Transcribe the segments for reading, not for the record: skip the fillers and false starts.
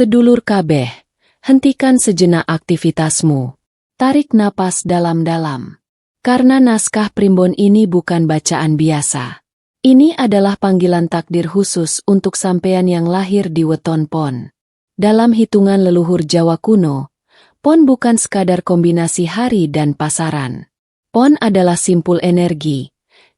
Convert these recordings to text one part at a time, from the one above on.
Sedulur kabeh, hentikan sejenak aktivitasmu. Tarik napas dalam-dalam. Karena naskah primbon ini bukan bacaan biasa. Ini adalah panggilan takdir khusus untuk sampean yang lahir di weton pon. Dalam hitungan leluhur Jawa kuno, pon bukan sekadar kombinasi hari dan pasaran. Pon adalah simpul energi,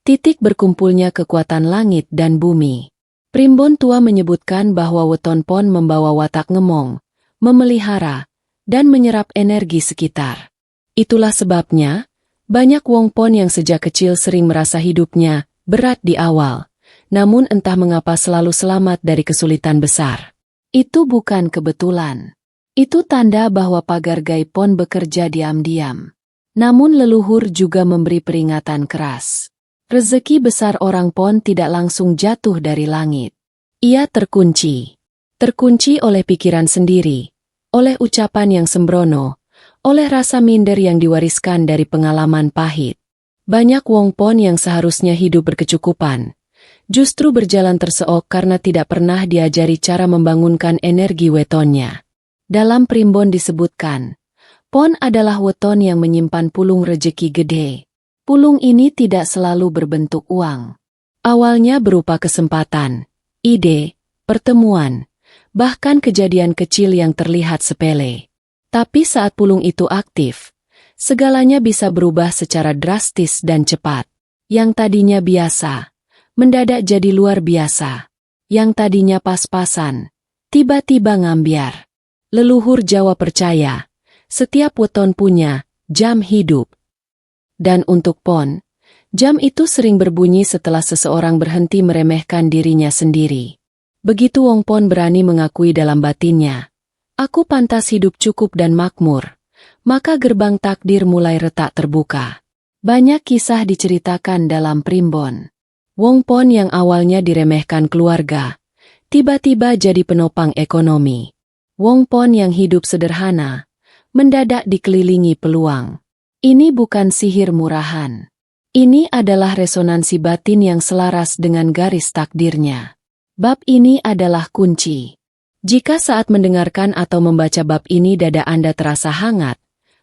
titik berkumpulnya kekuatan langit dan bumi. Primbon tua menyebutkan bahwa weton pon membawa watak ngemong, memelihara, dan menyerap energi sekitar. Itulah sebabnya, banyak wong pon yang sejak kecil sering merasa hidupnya berat di awal, namun entah mengapa selalu selamat dari kesulitan besar. Itu bukan kebetulan. Itu tanda bahwa pagar gaib pon bekerja diam-diam. Namun leluhur juga memberi peringatan keras. Rezeki besar orang pon tidak langsung jatuh dari langit. Ia terkunci. Terkunci oleh pikiran sendiri, oleh ucapan yang sembrono, oleh rasa minder yang diwariskan dari pengalaman pahit. Banyak wong pon yang seharusnya hidup berkecukupan, justru berjalan terseok karena tidak pernah diajari cara membangunkan energi wetonnya. Dalam primbon disebutkan, pon adalah weton yang menyimpan pulung rejeki gede. Pulung ini tidak selalu berbentuk uang. Awalnya berupa kesempatan, ide, pertemuan, bahkan kejadian kecil yang terlihat sepele. Tapi saat pulung itu aktif, segalanya bisa berubah secara drastis dan cepat. Yang tadinya biasa, mendadak jadi luar biasa. Yang tadinya pas-pasan, tiba-tiba ngambiar. Leluhur Jawa percaya, setiap weton punya jam hidup. Dan untuk pon, jam itu sering berbunyi setelah seseorang berhenti meremehkan dirinya sendiri. Begitu wong pon berani mengakui dalam batinnya, aku pantas hidup cukup dan makmur, maka gerbang takdir mulai retak terbuka. Banyak kisah diceritakan dalam primbon. Wong pon yang awalnya diremehkan keluarga, tiba-tiba jadi penopang ekonomi. Wong pon yang hidup sederhana, mendadak dikelilingi peluang. Ini bukan sihir murahan. Ini adalah resonansi batin yang selaras dengan garis takdirnya. Bab ini adalah kunci. Jika saat mendengarkan atau membaca bab ini dada Anda terasa hangat,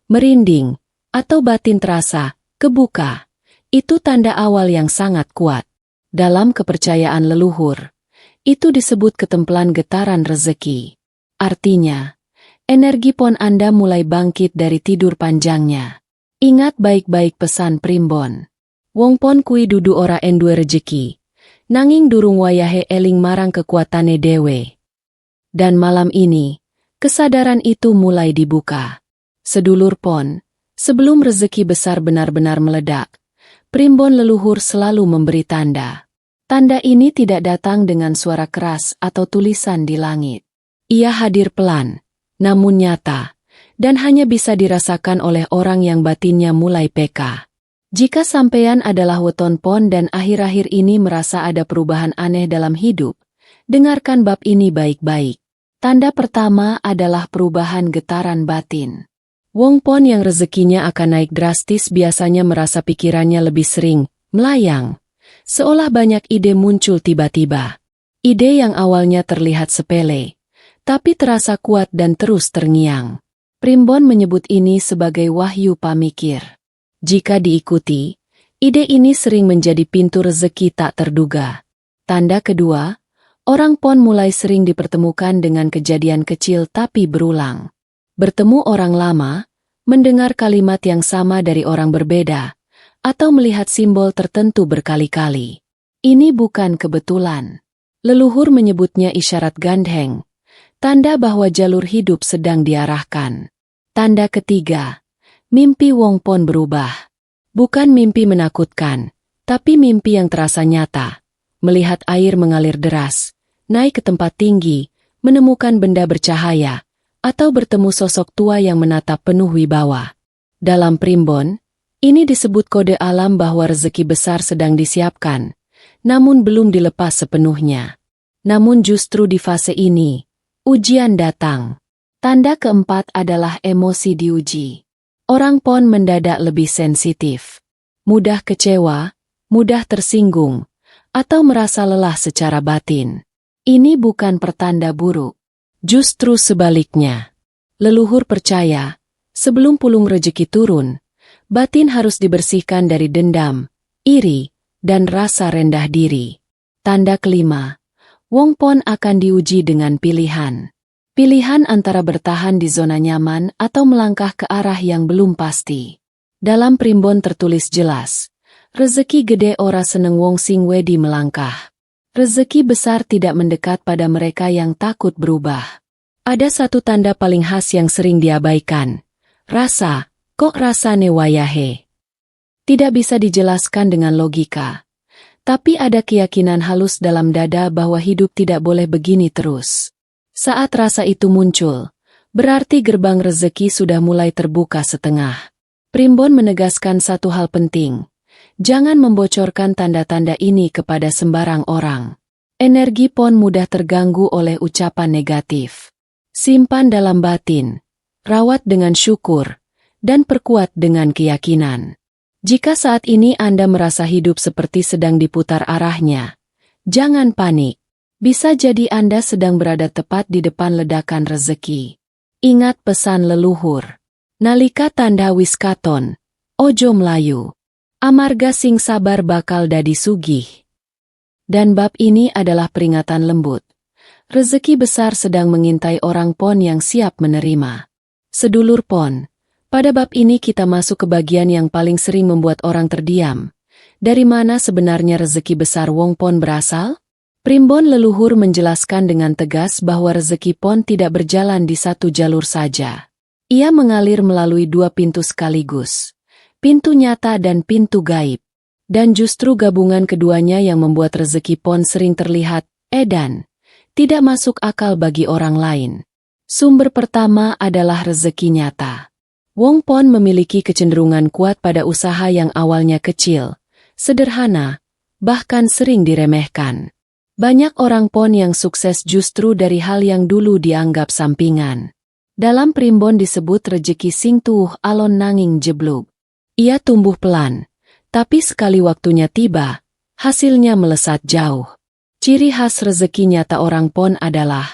merinding, atau batin terasa kebuka, itu tanda awal yang sangat kuat. Dalam kepercayaan leluhur, itu disebut ketempelan getaran rezeki. Artinya, energi pon Anda mulai bangkit dari tidur panjangnya. Ingat baik-baik pesan primbon. Wong pon kui dudu ora enduwe rejeki, nanging durung wayahe eling marang kekuatane dewe. Dan malam ini, kesadaran itu mulai dibuka. Sedulur pon, sebelum rezeki besar benar-benar meledak, primbon leluhur selalu memberi tanda. Tanda ini tidak datang dengan suara keras atau tulisan di langit. Ia hadir pelan, namun nyata, dan hanya bisa dirasakan oleh orang yang batinnya mulai peka. Jika sampean adalah weton pon dan akhir-akhir ini merasa ada perubahan aneh dalam hidup, dengarkan bab ini baik-baik. Tanda pertama adalah perubahan getaran batin. Wong pon yang rezekinya akan naik drastis biasanya merasa pikirannya lebih sering melayang, seolah banyak ide muncul tiba-tiba. Ide yang awalnya terlihat sepele, tapi terasa kuat dan terus terngiang. Primbon menyebut ini sebagai wahyu pamikir. Jika diikuti, ide ini sering menjadi pintu rezeki tak terduga. Tanda kedua, orang pon mulai sering dipertemukan dengan kejadian kecil tapi berulang. Bertemu orang lama, mendengar kalimat yang sama dari orang berbeda, atau melihat simbol tertentu berkali-kali. Ini bukan kebetulan. Leluhur menyebutnya isyarat gandheng, tanda bahwa jalur hidup sedang diarahkan. Tanda ketiga, mimpi wong pon berubah. Bukan mimpi menakutkan, tapi mimpi yang terasa nyata. Melihat air mengalir deras, naik ke tempat tinggi, menemukan benda bercahaya, atau bertemu sosok tua yang menatap penuh wibawa. Dalam primbon, ini disebut kode alam bahwa rezeki besar sedang disiapkan, namun belum dilepas sepenuhnya. Namun justru di fase ini, ujian datang. Tanda keempat adalah emosi diuji. Orang pon mendadak lebih sensitif, mudah kecewa, mudah tersinggung, atau merasa lelah secara batin. Ini bukan pertanda buruk. Justru sebaliknya. Leluhur percaya, sebelum pulung rejeki turun, batin harus dibersihkan dari dendam, iri, dan rasa rendah diri. Tanda kelima, Wong Pon akan diuji dengan pilihan. Pilihan antara bertahan di zona nyaman atau melangkah ke arah yang belum pasti. Dalam primbon tertulis jelas, rezeki gede ora seneng wong sing wedi melangkah. Rezeki besar tidak mendekat pada mereka yang takut berubah. Ada satu tanda paling khas yang sering diabaikan. Rasa, kok rasane wayahe. Tidak bisa dijelaskan dengan logika. Tapi ada keyakinan halus dalam dada bahwa hidup tidak boleh begini terus. Saat rasa itu muncul, berarti gerbang rezeki sudah mulai terbuka setengah. Primbon menegaskan satu hal penting. Jangan membocorkan tanda-tanda ini kepada sembarang orang. Energi Pon mudah terganggu oleh ucapan negatif. Simpan dalam batin, rawat dengan syukur, dan perkuat dengan keyakinan. Jika saat ini Anda merasa hidup seperti sedang diputar arahnya, jangan panik. Bisa jadi Anda sedang berada tepat di depan ledakan rezeki. Ingat pesan leluhur. Nalika tanda wis katon, ojo mlayu. Amarga sing sabar bakal dadi sugih. Dan bab ini adalah peringatan lembut. Rezeki besar sedang mengintai orang Pon yang siap menerima. Sedulur Pon, pada bab ini kita masuk ke bagian yang paling sering membuat orang terdiam. Dari mana sebenarnya rezeki besar Wong Pon berasal? Primbon leluhur menjelaskan dengan tegas bahwa rezeki Pon tidak berjalan di satu jalur saja. Ia mengalir melalui dua pintu sekaligus. Pintu nyata dan pintu gaib. Dan justru gabungan keduanya yang membuat rezeki Pon sering terlihat edan. Tidak masuk akal bagi orang lain. Sumber pertama adalah rezeki nyata. Wong Pon memiliki kecenderungan kuat pada usaha yang awalnya kecil, sederhana, bahkan sering diremehkan. Banyak orang Pon yang sukses justru dari hal yang dulu dianggap sampingan. Dalam primbon disebut rejeki sing tuh alon nanging jeblug. Ia tumbuh pelan, tapi sekali waktunya tiba, hasilnya melesat jauh. Ciri khas rezeki nyata orang Pon adalah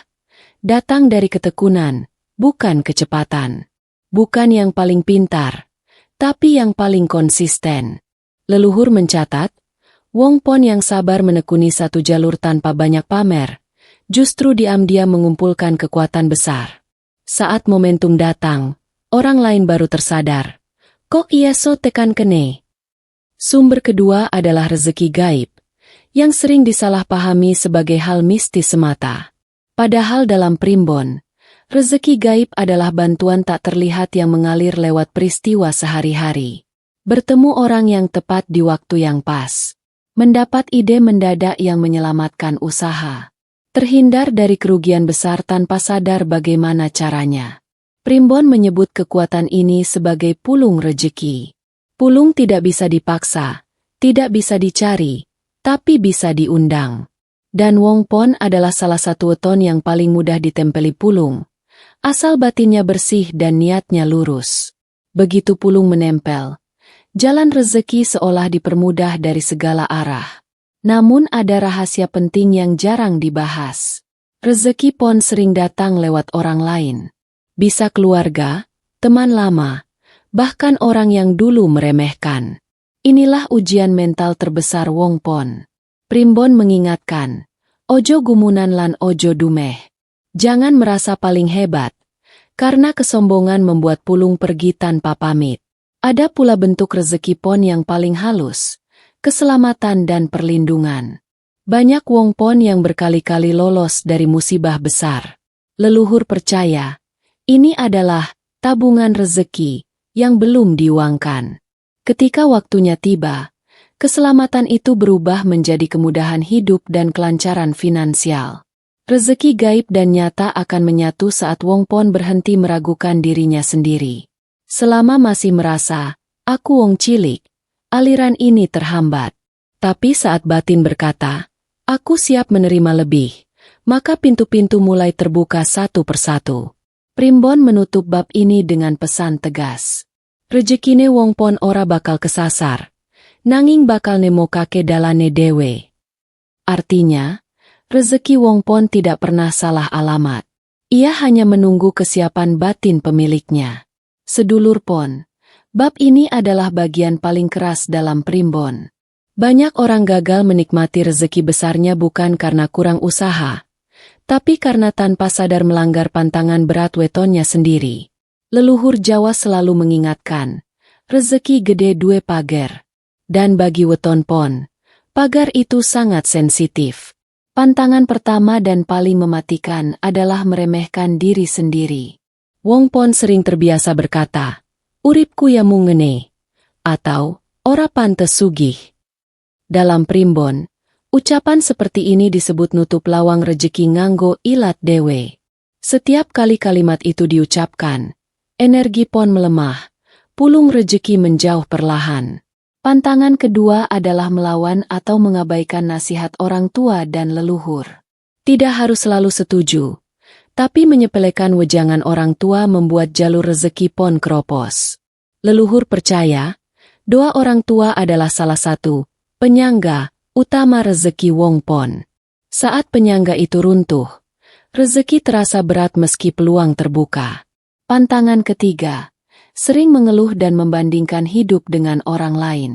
datang dari ketekunan, bukan kecepatan. Bukan yang paling pintar, tapi yang paling konsisten. Leluhur mencatat, Wong Pon yang sabar menekuni satu jalur tanpa banyak pamer, justru diam-diam mengumpulkan kekuatan besar. Saat momentum datang, orang lain baru tersadar. Kok ia so tekan kene? Sumber kedua adalah rezeki gaib, yang sering disalahpahami sebagai hal mistis semata. Padahal dalam primbon, rezeki gaib adalah bantuan tak terlihat yang mengalir lewat peristiwa sehari-hari. Bertemu orang yang tepat di waktu yang pas. Mendapat ide mendadak yang menyelamatkan usaha. Terhindar dari kerugian besar tanpa sadar bagaimana caranya. Primbon menyebut kekuatan ini sebagai pulung rejeki. Pulung tidak bisa dipaksa, tidak bisa dicari, tapi bisa diundang. Dan Wong Pon adalah salah satu weton yang paling mudah ditempeli pulung. Asal batinnya bersih dan niatnya lurus. Begitu pulung menempel, jalan rezeki seolah dipermudah dari segala arah. Namun ada rahasia penting yang jarang dibahas. Rezeki Pon sering datang lewat orang lain. Bisa keluarga, teman lama, bahkan orang yang dulu meremehkan. Inilah ujian mental terbesar Wong Pon. Primbon mengingatkan, ojo gumunan lan ojo dumeh. Jangan merasa paling hebat, karena kesombongan membuat pulung pergi tanpa pamit. Ada pula bentuk rezeki Pon yang paling halus, keselamatan dan perlindungan. Banyak Wong Pon yang berkali-kali lolos dari musibah besar. Leluhur percaya, ini adalah tabungan rezeki yang belum diuangkan. Ketika waktunya tiba, keselamatan itu berubah menjadi kemudahan hidup dan kelancaran finansial. Rezeki gaib dan nyata akan menyatu saat Wong Pon berhenti meragukan dirinya sendiri. Selama masih merasa, aku wong cilik, aliran ini terhambat. Tapi saat batin berkata, aku siap menerima lebih, maka pintu-pintu mulai terbuka satu persatu. Primbon menutup bab ini dengan pesan tegas. Rejekine Wong Pon ora bakal kesasar, nanging bakal nemokake dalane dewe. Artinya, rezeki Wong Pon tidak pernah salah alamat. Ia hanya menunggu kesiapan batin pemiliknya. Sedulur Pon, bab ini adalah bagian paling keras dalam primbon. Banyak orang gagal menikmati rezeki besarnya bukan karena kurang usaha, tapi karena tanpa sadar melanggar pantangan berat wetonnya sendiri. Leluhur Jawa selalu mengingatkan, rezeki gede due pager. Dan bagi weton Pon, pagar itu sangat sensitif. Pantangan pertama dan paling mematikan adalah meremehkan diri sendiri. Wong Pon sering terbiasa berkata, uripku ya mung ngene, atau ora pantes sugih. Dalam primbon, ucapan seperti ini disebut nutup lawang rejeki nganggo ilat dewe. Setiap kali kalimat itu diucapkan, energi Pon melemah, pulung rejeki menjauh perlahan. Pantangan kedua adalah melawan atau mengabaikan nasihat orang tua dan leluhur. Tidak harus selalu setuju, tapi menyepelekan wejangan orang tua membuat jalur rezeki Pon keropos. Leluhur percaya, doa orang tua adalah salah satu penyangga utama rezeki Wong Pon. Saat penyangga itu runtuh, rezeki terasa berat meski peluang terbuka. Pantangan ketiga, sering mengeluh dan membandingkan hidup dengan orang lain.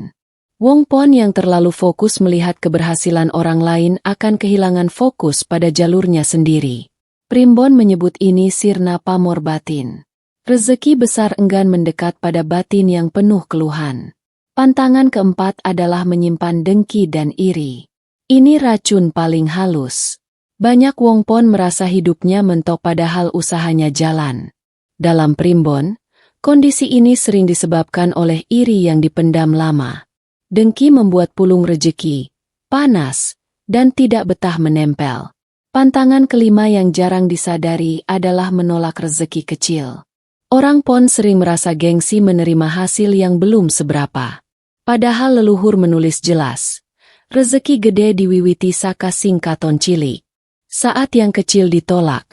Wong Pon yang terlalu fokus melihat keberhasilan orang lain akan kehilangan fokus pada jalurnya sendiri. Primbon menyebut ini sirna pamor batin. Rezeki besar enggan mendekat pada batin yang penuh keluhan. Pantangan keempat adalah menyimpan dengki dan iri. Ini racun paling halus. Banyak Wong Pon merasa hidupnya mentok padahal usahanya jalan. Dalam primbon, kondisi ini sering disebabkan oleh iri yang dipendam lama. Dengki membuat pulung rejeki panas dan tidak betah menempel. Pantangan kelima yang jarang disadari adalah menolak rezeki kecil. Orang Pon sering merasa gengsi menerima hasil yang belum seberapa. Padahal leluhur menulis jelas, rezeki gede diwiwiti saka singkaton cilik. Saat yang kecil ditolak,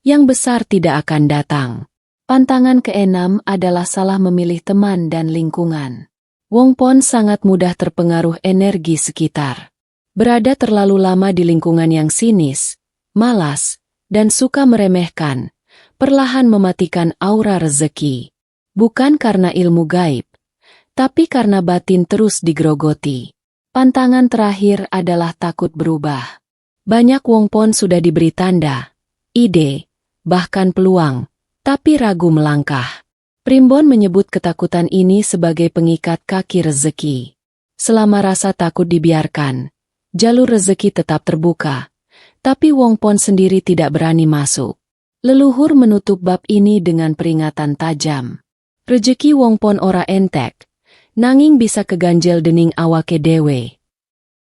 yang besar tidak akan datang. Pantangan keenam adalah salah memilih teman dan lingkungan. Wong Pon sangat mudah terpengaruh energi sekitar. Berada terlalu lama di lingkungan yang sinis, malas, dan suka meremehkan, perlahan mematikan aura rezeki. Bukan karena ilmu gaib, tapi karena batin terus digerogoti. Pantangan terakhir adalah takut berubah. Banyak Wong Pon sudah diberi tanda, ide, bahkan peluang, tapi ragu melangkah. Primbon menyebut ketakutan ini sebagai pengikat kaki rezeki. Selama rasa takut dibiarkan, jalur rezeki tetap terbuka, tapi Wong Pon sendiri tidak berani masuk. Leluhur menutup bab ini dengan peringatan tajam. Rezeki Wong Pon ora entek, nanging bisa keganjel dening awake dewe.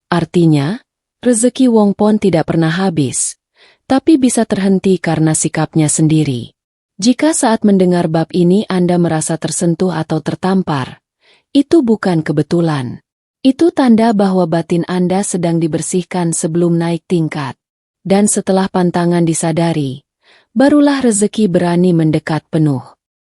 Artinya, rezeki Wong Pon tidak pernah habis, tapi bisa terhenti karena sikapnya sendiri. Jika saat mendengar bab ini Anda merasa tersentuh atau tertampar, itu bukan kebetulan. Itu tanda bahwa batin Anda sedang dibersihkan sebelum naik tingkat. Dan setelah pantangan disadari, barulah rezeki berani mendekat penuh.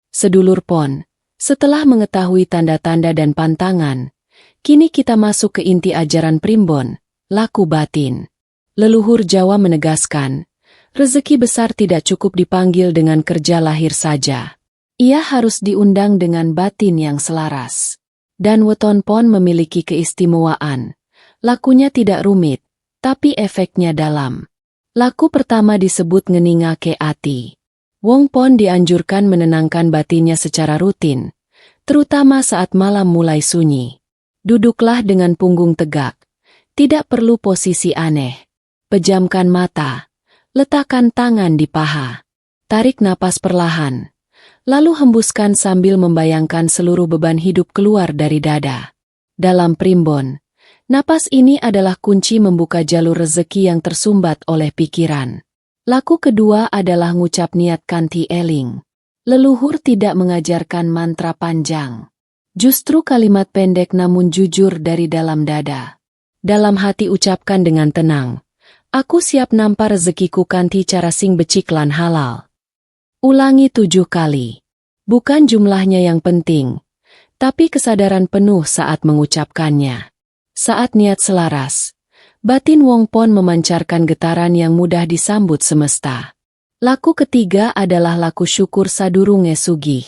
Sedulur Pon, setelah mengetahui tanda-tanda dan pantangan, kini kita masuk ke inti ajaran primbon, laku batin. Leluhur Jawa menegaskan, rezeki besar tidak cukup dipanggil dengan kerja lahir saja. Ia harus diundang dengan batin yang selaras. Dan weton Pon memiliki keistimewaan. Lakunya tidak rumit, tapi efeknya dalam. Laku pertama disebut ngeningake ati. Wong Pon dianjurkan menenangkan batinnya secara rutin, terutama saat malam mulai sunyi. Duduklah dengan punggung tegak. Tidak perlu posisi aneh. Pejamkan mata. Letakkan tangan di paha. Tarik napas perlahan. Lalu hembuskan sambil membayangkan seluruh beban hidup keluar dari dada. Dalam primbon, napas ini adalah kunci membuka jalur rezeki yang tersumbat oleh pikiran. Laku kedua adalah ngucap niat kanthi eling. Leluhur tidak mengajarkan mantra panjang. Justru kalimat pendek namun jujur dari dalam dada. Dalam hati ucapkan dengan tenang. Aku siap nampa rezekiku kanthi cara sing becik lan halal. Ulangi 7 kali. Bukan jumlahnya yang penting, tapi kesadaran penuh saat mengucapkannya. Saat niat selaras, batin Wong Pon memancarkan getaran yang mudah disambut semesta. Laku ketiga adalah laku syukur sadurunge sugih.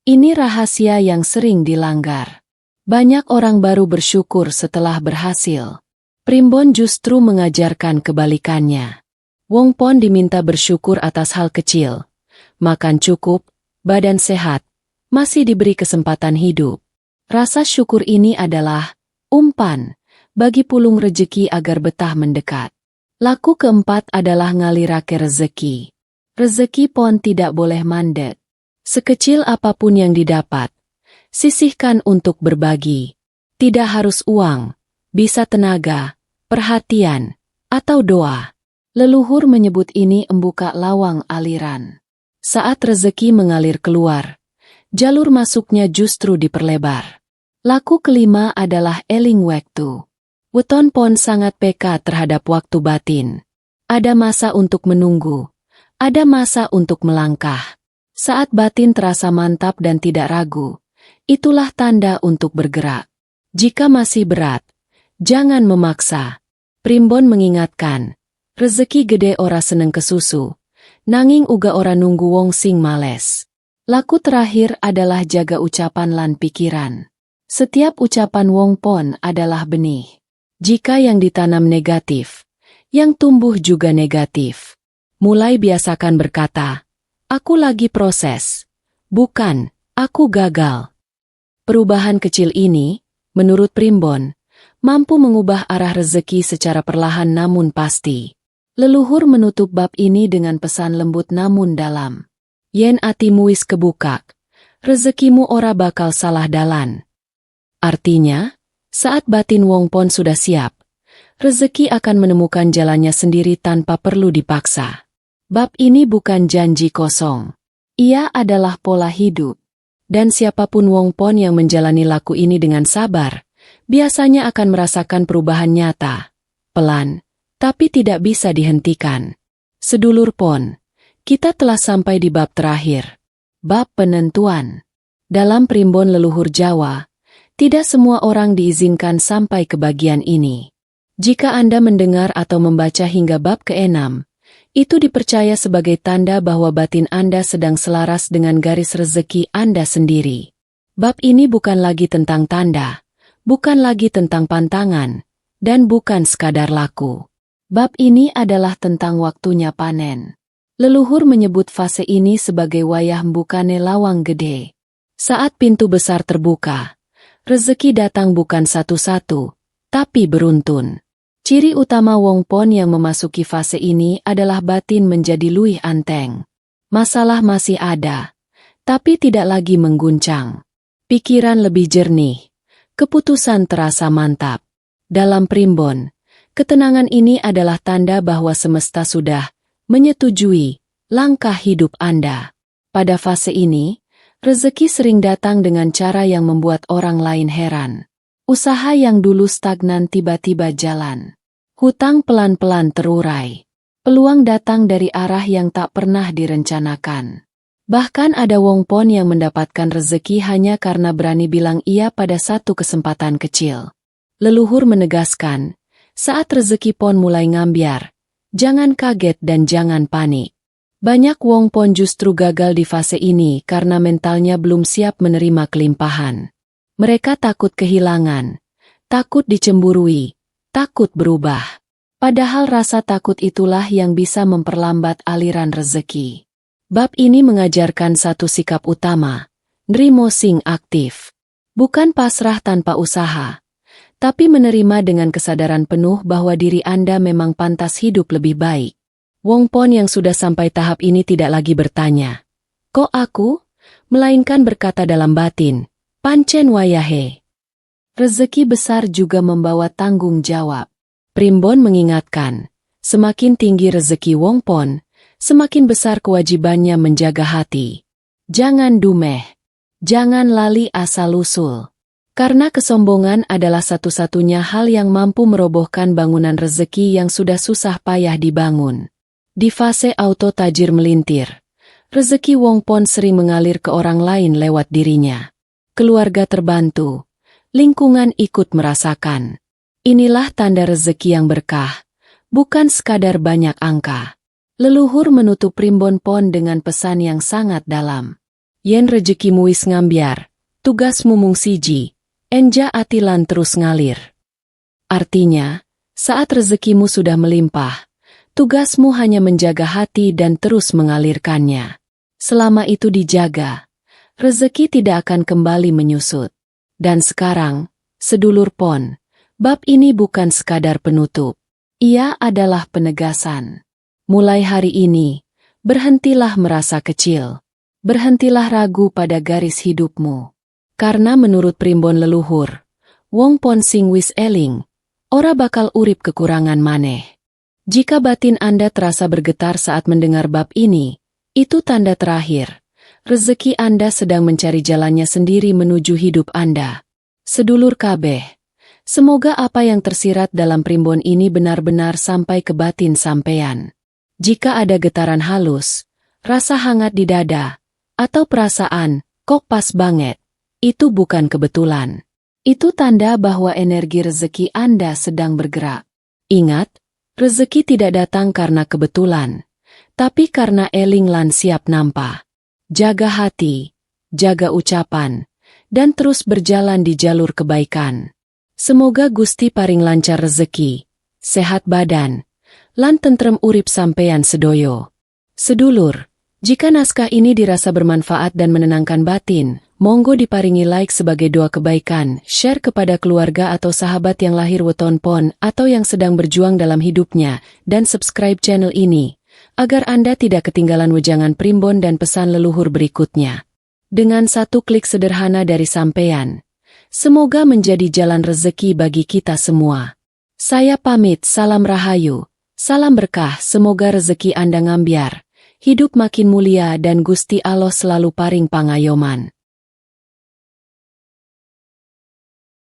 Ini rahasia yang sering dilanggar. Banyak orang baru bersyukur setelah berhasil. Primbon justru mengajarkan kebalikannya. Wongpon diminta bersyukur atas hal kecil. Makan cukup, badan sehat, masih diberi kesempatan hidup. Rasa syukur ini adalah umpan bagi pulung rejeki agar betah mendekat. Laku keempat adalah ngalirake rezeki. Rezeki pon tidak boleh mandek. Sekecil apapun yang didapat, sisihkan untuk berbagi. Tidak harus uang, bisa tenaga, perhatian, atau doa. Leluhur menyebut ini embuka lawang aliran. Saat rezeki mengalir keluar, jalur masuknya justru diperlebar. Laku kelima adalah eling waktu. Weton pon sangat peka terhadap waktu batin. Ada masa untuk menunggu, ada masa untuk melangkah. Saat batin terasa mantap dan tidak ragu, itulah tanda untuk bergerak. Jika masih berat, jangan memaksa. Primbon mengingatkan, rezeki gede ora seneng kesusu, nanging uga ora nunggu wong sing males. Laku terakhir adalah jaga ucapan lan pikiran. Setiap ucapan wongpon adalah benih. Jika yang ditanam negatif, yang tumbuh juga negatif. Mulai biasakan berkata, aku lagi proses, bukan, aku gagal. Perubahan kecil ini, menurut Primbon, mampu mengubah arah rezeki secara perlahan namun pasti. Leluhur menutup bab ini dengan pesan lembut namun dalam. Yen atimu wis kebukak, rezekimu ora bakal salah dalan. Artinya, saat batin wongpon sudah siap, rezeki akan menemukan jalannya sendiri tanpa perlu dipaksa. Bab ini bukan janji kosong. Ia adalah pola hidup. Dan siapapun wongpon yang menjalani laku ini dengan sabar, biasanya akan merasakan perubahan nyata, pelan, tapi tidak bisa dihentikan. Sedulur pon, kita telah sampai di bab terakhir. Bab penentuan. Dalam primbon leluhur Jawa, tidak semua orang diizinkan sampai ke bagian ini. Jika Anda mendengar atau membaca hingga bab ke-6, itu dipercaya sebagai tanda bahwa batin Anda sedang selaras dengan garis rezeki Anda sendiri. Bab ini bukan lagi tentang tanda, bukan lagi tentang pantangan, dan bukan sekadar laku. Bab ini adalah tentang waktunya panen. Leluhur menyebut fase ini sebagai wayah mbukane lawang gede. Saat pintu besar terbuka, rezeki datang bukan satu-satu, tapi beruntun. Ciri utama wongpon yang memasuki fase ini adalah batin menjadi luwih anteng. Masalah masih ada, tapi tidak lagi mengguncang. Pikiran lebih jernih, keputusan terasa mantap. Dalam primbon, ketenangan ini adalah tanda bahwa semesta sudah menyetujui langkah hidup Anda. Pada fase ini, rezeki sering datang dengan cara yang membuat orang lain heran. Usaha yang dulu stagnan tiba-tiba jalan. Hutang pelan-pelan terurai. Peluang datang dari arah yang tak pernah direncanakan. Bahkan ada wongpon yang mendapatkan rezeki hanya karena berani bilang iya pada satu kesempatan kecil. Leluhur menegaskan, saat rezeki pon mulai ngambiar, jangan kaget dan jangan panik. Banyak wongpon justru gagal di fase ini karena mentalnya belum siap menerima kelimpahan. Mereka takut kehilangan, takut dicemburui, takut berubah. Padahal rasa takut itulah yang bisa memperlambat aliran rezeki. Bab ini mengajarkan satu sikap utama, nrimo sing aktif. Bukan pasrah tanpa usaha, tapi menerima dengan kesadaran penuh bahwa diri Anda memang pantas hidup lebih baik. Wongpon yang sudah sampai tahap ini tidak lagi bertanya, "Kok aku?" Melainkan berkata dalam batin, "Pancen wayahe." Rezeki besar juga membawa tanggung jawab. Primbon mengingatkan, semakin tinggi rezeki wongpon, semakin besar kewajibannya menjaga hati. Jangan dumeh, jangan lali asal-usul. Karena kesombongan adalah satu-satunya hal yang mampu merobohkan bangunan rezeki yang sudah susah payah dibangun. Di fase auto tajir melintir, rezeki wongpon sering mengalir ke orang lain lewat dirinya. Keluarga terbantu, lingkungan ikut merasakan. Inilah tanda rezeki yang berkah, bukan sekadar banyak angka. Leluhur menutup primbon pon dengan pesan yang sangat dalam. Yen rezekimu wis ngambyar, tugasmu mung siji, enja atilan terus ngalir. Artinya, saat rezekimu sudah melimpah, tugasmu hanya menjaga hati dan terus mengalirkannya. Selama itu dijaga, rezeki tidak akan kembali menyusut. Dan sekarang, sedulur pon, bab ini bukan sekadar penutup. Ia adalah penegasan. Mulai hari ini, berhentilah merasa kecil. Berhentilah ragu pada garis hidupmu. Karena menurut primbon leluhur, wong pon sing wis eling, ora bakal urip kekurangan maneh. Jika batin Anda terasa bergetar saat mendengar bab ini, itu tanda terakhir. Rezeki Anda sedang mencari jalannya sendiri menuju hidup Anda. Sedulur kabeh, semoga apa yang tersirat dalam primbon ini benar-benar sampai ke batin sampean. Jika ada getaran halus, rasa hangat di dada, atau perasaan, kok pas banget, itu bukan kebetulan. Itu tanda bahwa energi rezeki Anda sedang bergerak. Ingat, rezeki tidak datang karena kebetulan, tapi karena eling lan siap nampa. Jaga hati, jaga ucapan, dan terus berjalan di jalur kebaikan. Semoga Gusti paring lancar rezeki, sehat badan, lan tentrem urip sampeyan sedoyo. Sedulur, jika naskah ini dirasa bermanfaat dan menenangkan batin, monggo diparingi like sebagai doa kebaikan, share kepada keluarga atau sahabat yang lahir weton pon atau yang sedang berjuang dalam hidupnya, dan subscribe channel ini, agar Anda tidak ketinggalan wejangan primbon dan pesan leluhur berikutnya. Dengan satu klik sederhana dari sampeyan, semoga menjadi jalan rezeki bagi kita semua. Saya pamit, salam rahayu. Salam berkah, semoga rezeki Anda ngambyar, hidup makin mulia dan Gusti Allah selalu paring pangayoman.